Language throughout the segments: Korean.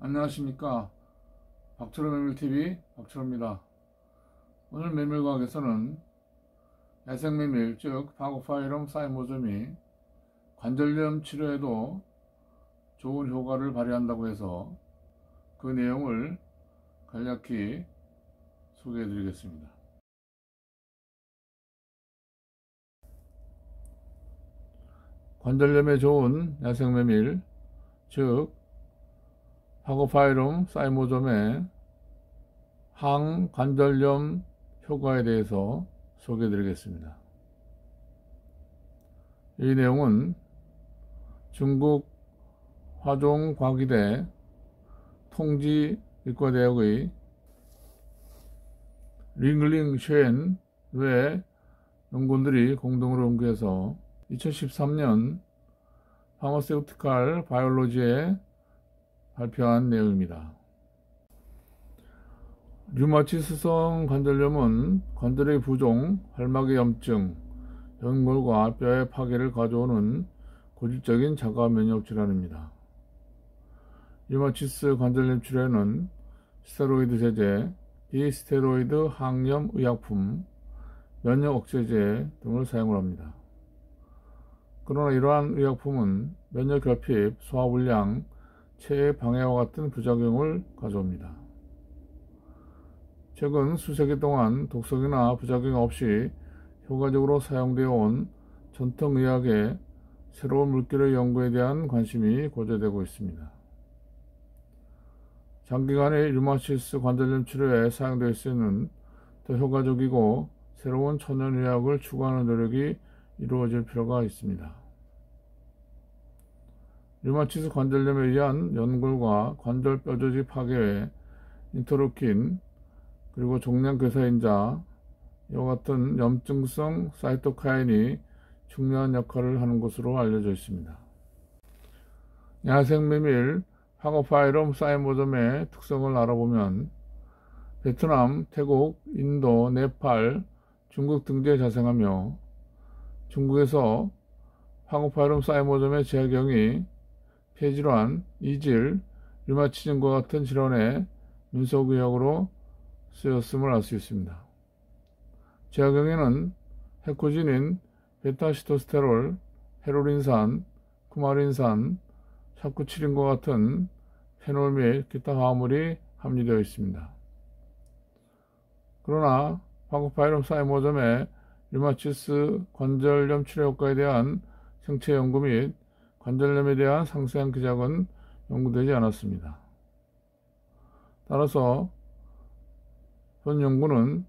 안녕하십니까. 박철호 메밀TV 박철호입니다. 오늘 메밀과학에서는 야생메밀 즉 파고파이럼 사이모즘이 관절염 치료에도 좋은 효과를 발휘한다고 해서 그 내용을 간략히 소개해 드리겠습니다. 관절염에 좋은 야생메밀 즉 파고파이럼 사이모즘의 항관절염 효과에 대해서 소개해 드리겠습니다. 이 내용은 중국 화종과기대 통지의과대학의 링링 쉔 외 연구원들이 공동으로 연구해서 2013년 파머세우티칼 바이올로지에 발표한 내용입니다. 류마티스성 관절염은 관절의 부종, 활막의 염증, 연골과 뼈의 파괴를 가져오는 고질적인 자가 면역 질환입니다. 류마티스 관절염 치료에는 스테로이드 제제, 비스테로이드 항염 의약품, 면역 억제제 등을 사용을 합니다. 그러나 이러한 의약품은 면역 결핍, 소화불량, 체해 방해와 같은 부작용을 가져옵니다. 최근 수세기 동안 독성이나 부작용 없이 효과적으로 사용되어 온 전통의학의 새로운 물질의 연구에 대한 관심이 고조되고 있습니다. 장기간의 류마티스 관절염 치료에 사용될 수 있는 더 효과적이고 새로운 천연의학을 추구하는 노력이 이루어질 필요가 있습니다. 류마티스 관절염에 의한 연골과 관절 뼈조직 파괴에 인터루킨 그리고 종양괴사인자 이와 같은 염증성 사이토카인이 중요한 역할을 하는 것으로 알려져 있습니다. 야생메밀 파고파이럼 사이모즘의 특성을 알아보면 베트남, 태국, 인도, 네팔, 중국 등지에 자생하며 중국에서 파고파이럼 사이모즘의 제경이 폐질환, 이질, 류마티즘과 같은 질환의 민속의학으로 쓰였음을 알 수 있습니다. 제약경에는 헤코지닌, 베타시토스테롤, 헤로린산, 쿠마린산, 샤쿠치린과 같은 페놀 및 기타 화합물이 함유되어 있습니다. 그러나 파고파이럼 사이모즘의 류마티스 관절염 치료 효과에 대한 생체 연구 및 관절염에 대한 상세한 기작은 연구되지 않았습니다. 따라서 현 연구는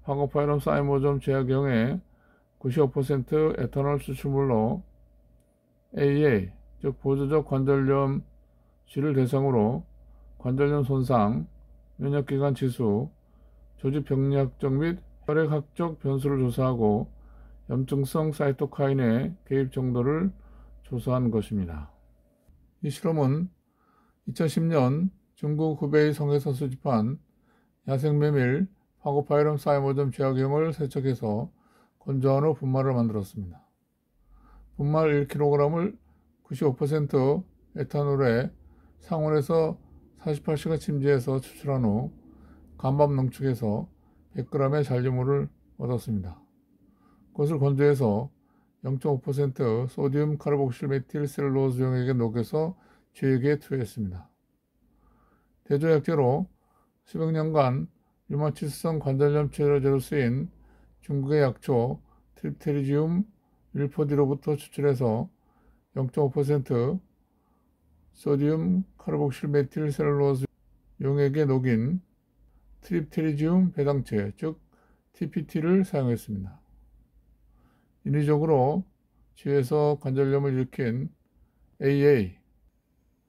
파고파이럼 사이모즘 제약경의 95% 에탄올 추출물로 AA, 즉 보조적 관절염쥐를 대상으로 관절염 손상, 면역기관 지수, 조직병리학적 및 혈액학적 변수를 조사하고 염증성 사이토카인의 개입 정도를 조사한 것입니다. 이 실험은 2010년 중국 후베이 성에서 수집한 야생메밀 파고파이럼 사이모즘 제약경을 세척해서 건조한 후 분말을 만들었습니다. 분말 1kg을 95% 에탄올에 상온에서 48시간 침지해서 추출한 후 간밤 농축해서 100g의 잔류물을 얻었습니다. 그것을 건조해서 0.5% 소디움 카르복실 메틸 셀룰로즈 용액에 녹여서 쥐에게 투여했습니다. 대조약제로 수백 년간 류마티스성 관절염 치료제로 쓰인 중국의 약초 트립테리지움 윌포디로부터 추출해서 0.5% 소디움 카르복실 메틸 셀룰로즈 용액에 녹인 트립테리지움 배당체 즉 TPT를 사용했습니다. 인위적으로 쥐에서 관절염을 일으킨 AA,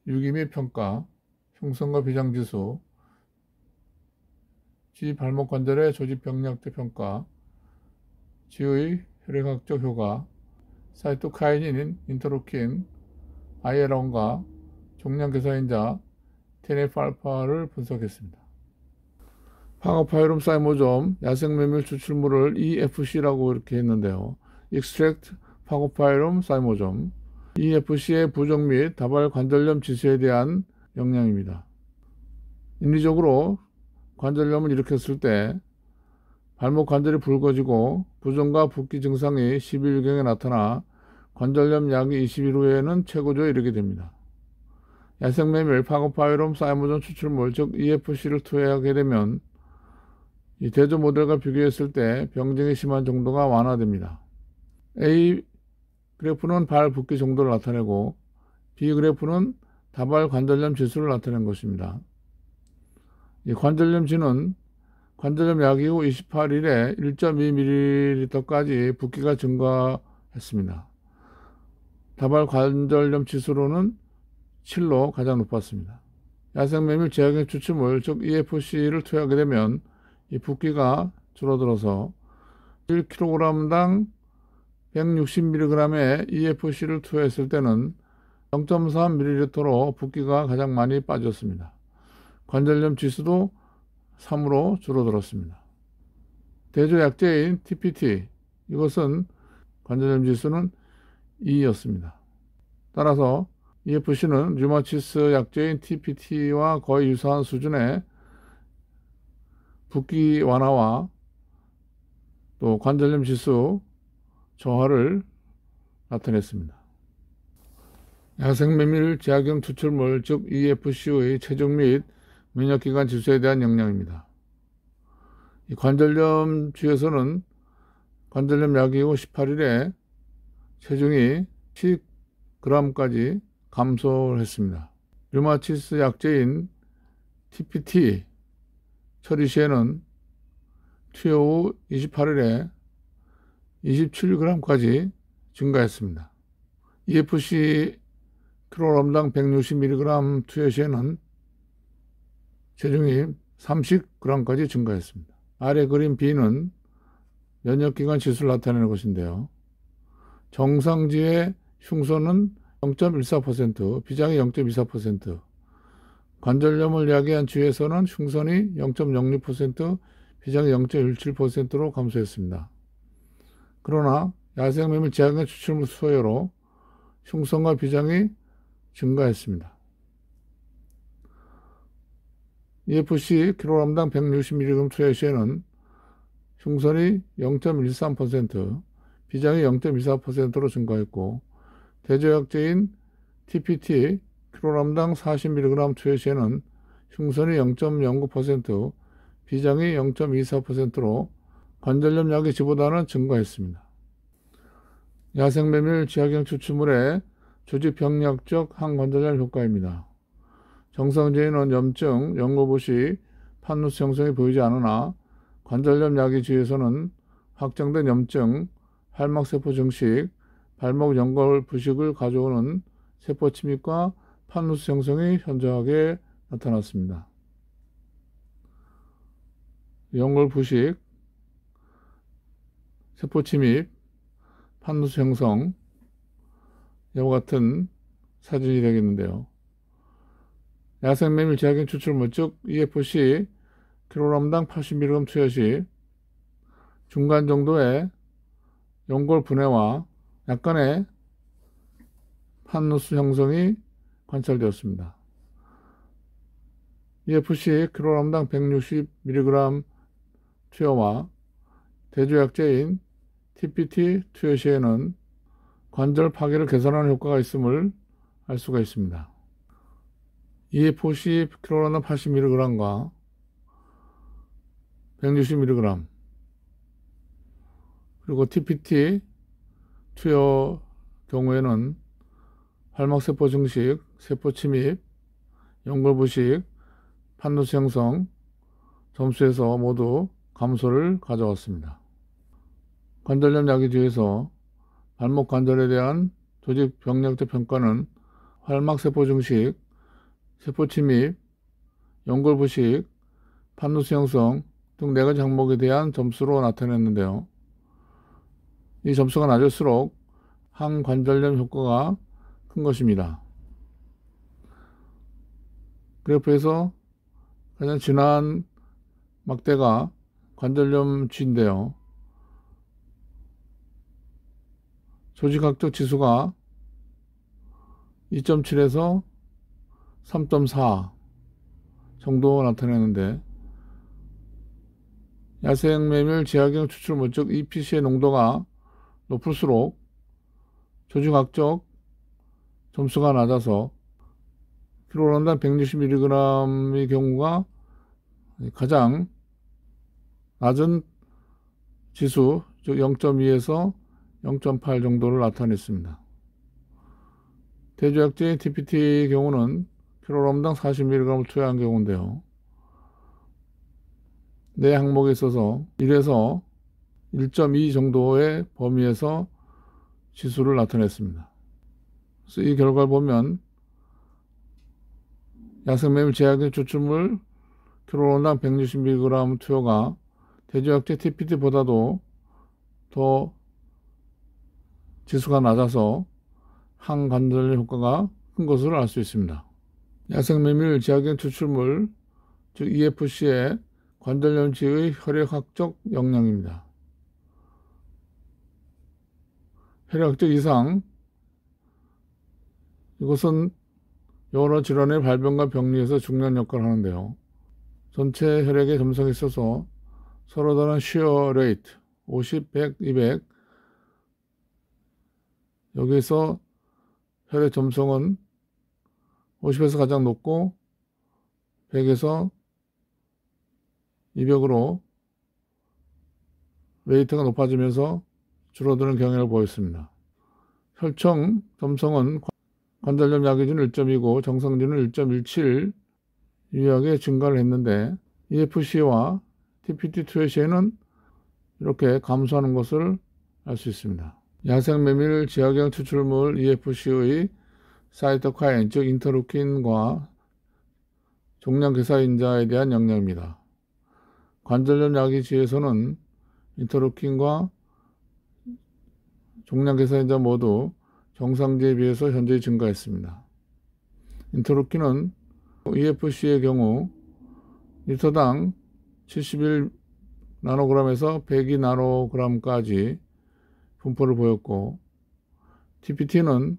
유기 및 평가, 흉성과 비장지수, 쥐 발목 관절의 조직병리학적 평가, 쥐의 혈액학적 효과, 사이토카인인 인터루킨, IL-1과 종양괴사인자 TNF-알파를 분석했습니다. 파고파이럼 사이모즘 야생메밀 추출물을 EFC라고 이렇게 했는데요. Extract 파고파이럼 사이모즘 EFC의 부종 및 다발 관절염 지수에 대한 영향입니다. 인위적으로 관절염을 일으켰을 때 발목 관절이 붉어지고 부종과 붓기 증상이 12일경에 나타나 관절염 약이 20일 후에는 최고조에 이르게 됩니다. 야생매밀 파고파이럼 사이모존 추출물 즉 EFC를 투여하게 되면 이 대조 모델과 비교했을 때 병증이 심한 정도가 완화됩니다. A 그래프는 발 붓기 정도를 나타내고 B 그래프는 다발 관절염 지수를 나타낸 것입니다. 이 관절염지는 관절염 약 이후 28일에 1.2ml까지 붓기가 증가했습니다. 다발 관절염 지수로는 7로 가장 높았습니다. 야생매밀 제약용 추출물 즉 EFC를 투여하게 되면 이 붓기가 줄어들어서 1kg당 160mg의 EFC를 투여했을 때는 0.3ml로 붓기가 가장 많이 빠졌습니다. 관절염 지수도 3으로 줄어들었습니다. 대조약제인 TPT, 이것은 관절염 지수는 2였습니다. 따라서 EFC는 류마티스 약제인 TPT와 거의 유사한 수준의 붓기 완화와 또 관절염 지수 저하를 나타냈습니다. 야생매밀 제약용 추출물 즉 EFC의 체중 및 면역기관 지수에 대한 영향입니다. 이 관절염주에서는 관절염 약 이후 18일에 체중이 10g까지 감소를 했습니다. 류마티스 약제인 TPT 처리 시에는 투여 후 28일에 27g까지 증가했습니다. EFC kg당 160mg 투여 시에는 체중이 30g까지 증가했습니다. 아래 그림 B는 면역기관 지수를 나타내는 것인데요. 정상지의 흉소는 0.14%, 비장이 0.24%, 관절염을 야기한 주에서는 흉선이 0.06%, 비장이 0.17%로 감소했습니다. 그러나 야생매밀 제약용 추출물 투여로 흉선과 비장이 증가했습니다. EFC kg당 160mg 투여 시에는 흉선이 0.13%, 비장이 0.24%로 증가했고 대조약제인 TPT kg당 40mg 투여 시에는 흉선이 0.09%, 비장이 0.24%로 관절염 약이지보다는 증가했습니다. 야생매밀 제약용 추출물의 조직병리학적 항관절염 효과입니다. 정상적인 염증, 연고부시, 판누스 형성이 보이지 않으나 관절염 약이 주에서는 확정된 염증, 할막세포 증식, 발목 연골 부식을 가져오는 세포 침입과 판누스 형성이 현저하게 나타났습니다. 연골 부식, 세포 침입, 판누스 형성, 이와 같은 사진이 되겠는데요. 야생매밀 제약용 추출물 즉 EFC kg당 80mg 투여 시 중간 정도의 연골 분해와 약간의 판누스 형성이 관찰되었습니다. EFC kg당 160mg 투여와 대조약제인 TPT 투여 시에는 관절 파괴를 개선하는 효과가 있음을 알 수가 있습니다. EFC kg당 80mg과 160mg 그리고 TPT 투여 경우에는 활막세포 증식, 세포 침입, 연골 부식, 판누스 형성 점수에서 모두 감소를 가져왔습니다. 관절염 약이 뒤에서 발목 관절에 대한 조직 병리학적 평가는 활막세포 증식, 세포 침입, 연골 부식, 판누스 형성 등 4가지 항목에 대한 점수로 나타냈는데요. 이 점수가 낮을수록 항관절염 효과가 큰 것입니다. 그래프에서 가장 진한 막대가 관절염치인데요. 조직학적 지수가 2.7에서 3.4, 정도 나타내는데, 야생매밀 제약경 추출물 즉 EPC의 농도가 높을수록 조직학적 점수가 낮아서 kg당 160mg의 경우가 가장 낮은 지수 즉 0.2에서 0.8 정도를 나타냈습니다. 대조약제인 TPT의 경우는 kg당 40mg을 투여한 경우인데요. 네 항목에 있어서 1에서 1.2 정도의 범위에서 지수를 나타냈습니다. 그래서 이 결과를 보면 야생매밀 제약의 추출물 kg당 160mg 투여가 대조약제 TPT보다도 더 지수가 낮아서 항관절염 효과가 큰 것을 알 수 있습니다. 야생매밀 제약의 추출물 즉 EFC의 관절염치의 혈액학적 영향입니다. 혈액학적 이상, 이것은 여러 질환의 발병과 병리에서 중요한 역할을 하는데요. 전체 혈액의 점성에 있어서 서로 다른 쉬어 레이트 50, 100, 200 여기에서 혈액 점성은 50에서 가장 높고 100에서 200으로 레이트가 높아지면서 줄어드는 경향을 보였습니다. 혈청 점성은 관절염 약이준 1.2고 정상준은 1.17 유의하게 증가를 했는데 EFC와 TPT 투여 시에는 이렇게 감소하는 것을 알 수 있습니다. 야생매밀 제약형 추출물 EFC의 사이토카인 즉 인터루킨과 종양괴사인자에 대한 영향입니다. 관절염 약이지에서는 인터루킨과 종양괴사인자 모두 정상지에 비해서 현저히 증가했습니다. 인터루킨은 EFC의 경우 리터당 71나노그램에서 102나노그램까지 분포를 보였고 TPT는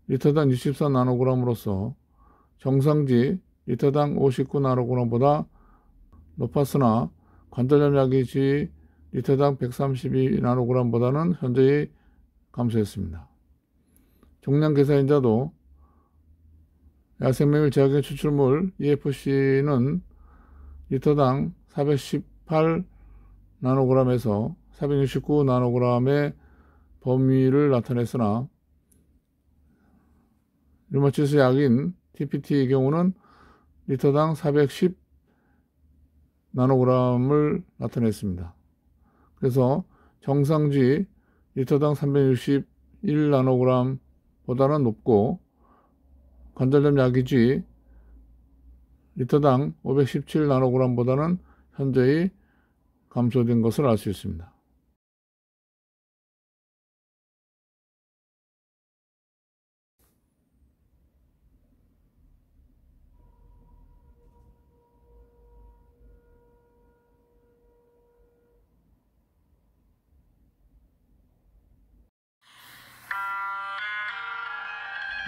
리터당 64나노그램으로서 정상지 리터당 59나노그램보다 높았으나 관절염 약이지 리터당 132나노그램보다는 현저히 감소했습니다. 종양괴사인자도 야생매밀 제약의 추출물 EFC는 리터당 418나노그램에서 469나노그램의 범위를 나타냈으나 류마티스 약인 TPT의 경우는 리터당 410나노그램을 나타냈습니다. 그래서 정상지 리터당 361나노그램보다는 높고 관절염 약이지 리터당 517나노그램보다는 현저히 감소된 것을 알 수 있습니다.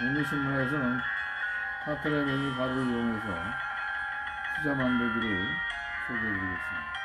매밀신문에서는 타트레 매밀 가루를 이용해서 피자 만들기를 소개해드리겠습니다.